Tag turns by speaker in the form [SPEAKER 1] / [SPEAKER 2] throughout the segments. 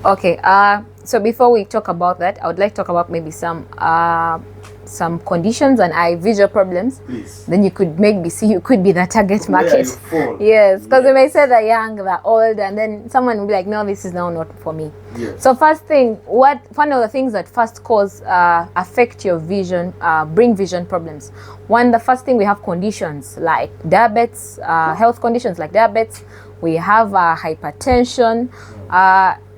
[SPEAKER 1] Okay. So before we talk about that, I would like to talk about maybe some conditions and eye visual problems.
[SPEAKER 2] Please.
[SPEAKER 1] Then you could maybe see you could be the target market.
[SPEAKER 2] Where you fall.
[SPEAKER 1] Yes, because we
[SPEAKER 2] Yes.
[SPEAKER 1] may say they're young, they're old, and then someone will be like, no, this is now not for me.
[SPEAKER 2] Yes.
[SPEAKER 1] So first thing, one of the things that first cause affect your vision, bring vision problems. The first thing we have conditions like diabetes, health conditions like diabetes. We have hypertension,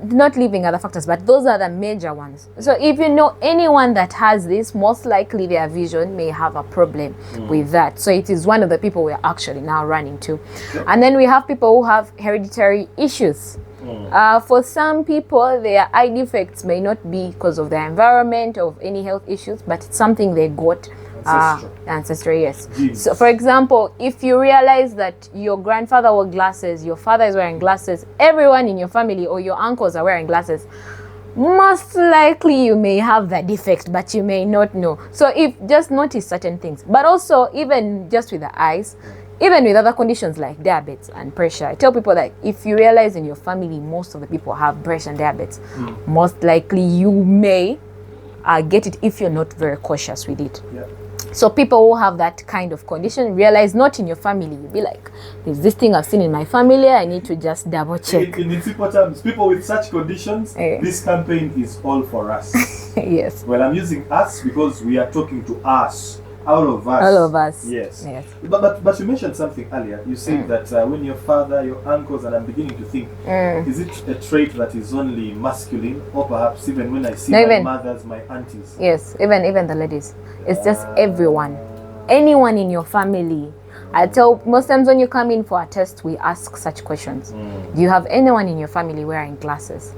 [SPEAKER 1] not leaving other factors, but those are the major ones. So if you know anyone that has this, most likely their vision may have a problem with that. So it is one of the people we're actually now running to. And then we have people who have hereditary issues. For some people, their eye defects may not be because of their environment or of any health issues, but it's something they got. Ancestry, yes.
[SPEAKER 2] Genes.
[SPEAKER 1] So for example, if you realize that your grandfather wore glasses, your father is wearing glasses, everyone in your family or your uncles are wearing glasses, most likely you may have that defect, but you may not know. So if just notice certain things, but also even just with the eyes, even with other conditions like diabetes and pressure, I tell people that if you realize in your family most of the people have pressure and diabetes, most likely you may get it if you're not very cautious with it.
[SPEAKER 2] Yeah.
[SPEAKER 1] So people who have that kind of condition realize not in your family, you'll be like, there's this thing I've seen in my family, I need to just double check.
[SPEAKER 2] In simple terms, people with such conditions, this campaign is all for us.
[SPEAKER 1] Yes.
[SPEAKER 2] Well, I'm using us because we are talking to us. All of us.
[SPEAKER 1] All of us.
[SPEAKER 2] Yes.
[SPEAKER 1] Yes.
[SPEAKER 2] But you mentioned something earlier. You said that when your father, your uncles, and I'm beginning to think, is it a trait that is only masculine, or perhaps even when I see my mothers, my aunties?
[SPEAKER 1] Yes, even the ladies. It's just everyone. Anyone in your family. I tell most times when you come in for a test, we ask such questions. Do you have anyone in your family wearing glasses?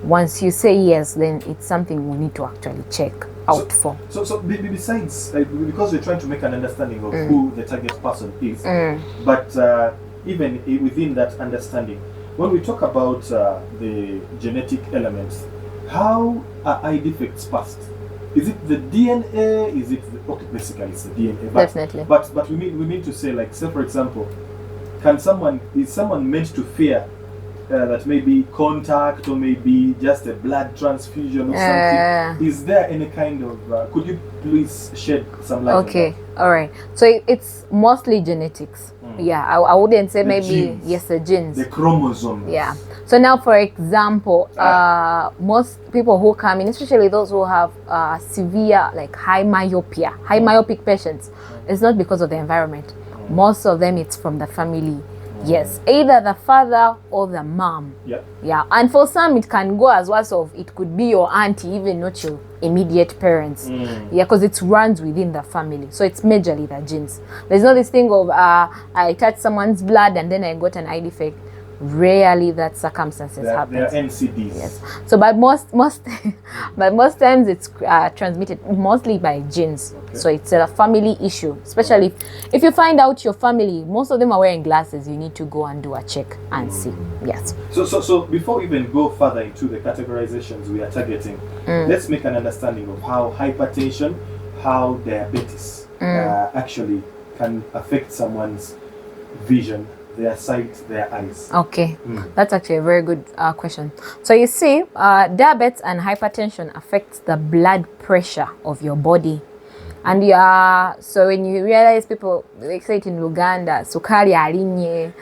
[SPEAKER 1] Once you say yes, then it's something we need to actually check out for.
[SPEAKER 2] So besides, because we're trying to make an understanding of who the target person is, but even within that understanding, when we talk about the genetic elements, how are eye defects passed? Is it the DNA? Is it basically it's the DNA? But,
[SPEAKER 1] definitely.
[SPEAKER 2] But we mean to say, like, say for example, is someone meant to fear that maybe contact or maybe just a blood transfusion or something? Is there any kind of could you please shed some light on that?
[SPEAKER 1] All right, so it's mostly genetics. I wouldn't say maybe
[SPEAKER 2] genes.
[SPEAKER 1] Yes, the genes,
[SPEAKER 2] the chromosomes.
[SPEAKER 1] So now for example, most people who come in, especially those who have severe like high myopic patients, it's not because of the environment. Most of them it's from the family. Yes, either the father or the mom. And for some it can go as well, so it could be your auntie, even not your immediate parents. Because it runs within the family, so it's majorly the genes. There's not this thing of I touched someone's blood and then I got an eye defect. Rarely that circumstances happen.
[SPEAKER 2] They are NCDs.
[SPEAKER 1] Yes. So, but most but most times it's transmitted mostly by genes. So it's a family issue. Especially if you find out your family, most of them are wearing glasses, you need to go and do a check and see. Yes.
[SPEAKER 2] So before we even go further into the categorizations we are targeting, let's make an understanding of how hypertension, how diabetes actually can affect someone's vision, their sight, their eyes.
[SPEAKER 1] Okay, that's actually a very good question. So you see, diabetes and hypertension affects the blood pressure of your body. And so when you realize people, they say it in Uganda, sukari alinye,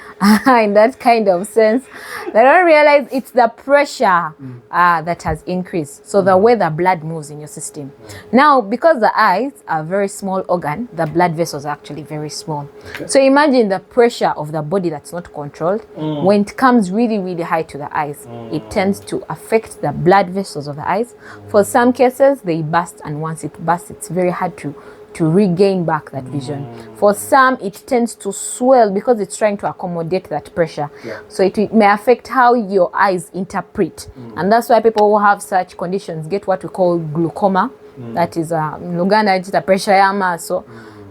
[SPEAKER 1] in that kind of sense, they don't realize it's the pressure that has increased. So the way the blood moves in your system. Now, because the eyes are a very small organ, the blood vessels are actually very small. So imagine the pressure of the body that's not controlled. When it comes really, really high to the eyes, it tends to affect the blood vessels of the eyes. For some cases, they burst, and once it bursts, it's very hard to regain back that vision. For some, it tends to swell because it's trying to accommodate that pressure. So it may affect how your eyes interpret. And that's why people who have such conditions get what we call glaucoma. That is, in Uganda, it's a pressure yamaso.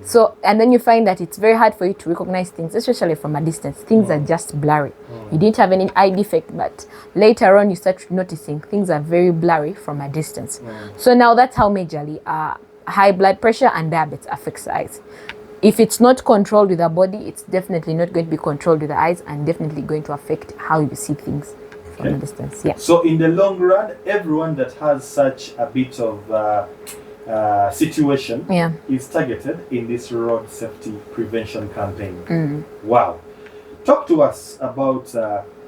[SPEAKER 1] So, and then you find that it's very hard for you to recognize things, especially from a distance. Things are just blurry. You didn't have any eye defect, but later on you start noticing things are very blurry from a distance. So now that's how majorly high blood pressure and diabetes affects the eyes. If it's not controlled with the body, it's definitely not going to be controlled with the eyes, and definitely going to affect how you see things. from a distance. Yeah.
[SPEAKER 2] So in the long run, everyone that has such a bit of situation is targeted in this road safety prevention campaign. Wow. Talk to us about